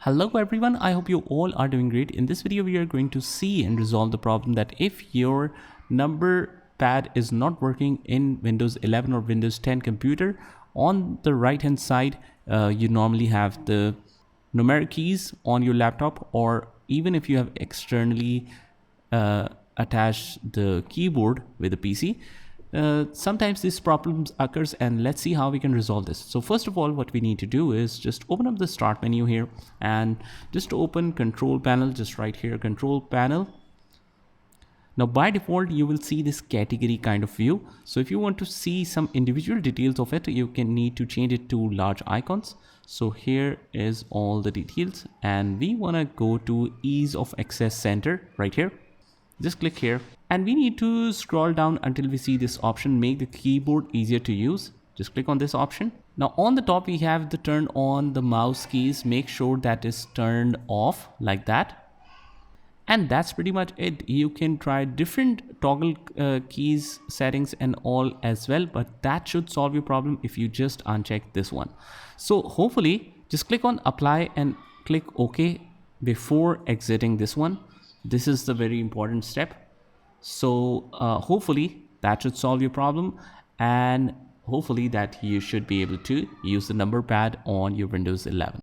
Hello everyone, I hope you all are doing great. In this video, we are going to see and resolve the problem that if your number pad is not working in Windows 11 or Windows 10 computer, on the right hand side, you normally have the numeric keys on your laptop, or even if you have externally attached the keyboard with the PC. Sometimes this problem occurs, and let's see how we can resolve this. So first of all, what we need to do is just open up the start menu here and just open control panel, just right here, control panel. Now by default, you will see this category kind of view. So if you want to see some individual details of it, you can need to change it to large icons. So here is all the details, and we want to go to ease of access center right here. Just click here, and we need to scroll down until we see this option, make the keyboard easier to use. Just click on this option. Now on the top, we have the turn on the mouse keys. Make sure that is turned off like that. And that's pretty much it. You can try different toggle keys settings and all as well, but that should solve your problem if you just uncheck this one. So hopefully just click on apply and click OK before exiting this one. This is the very important step. So hopefully that should solve your problem, and hopefully that you should be able to use the number pad on your Windows 11.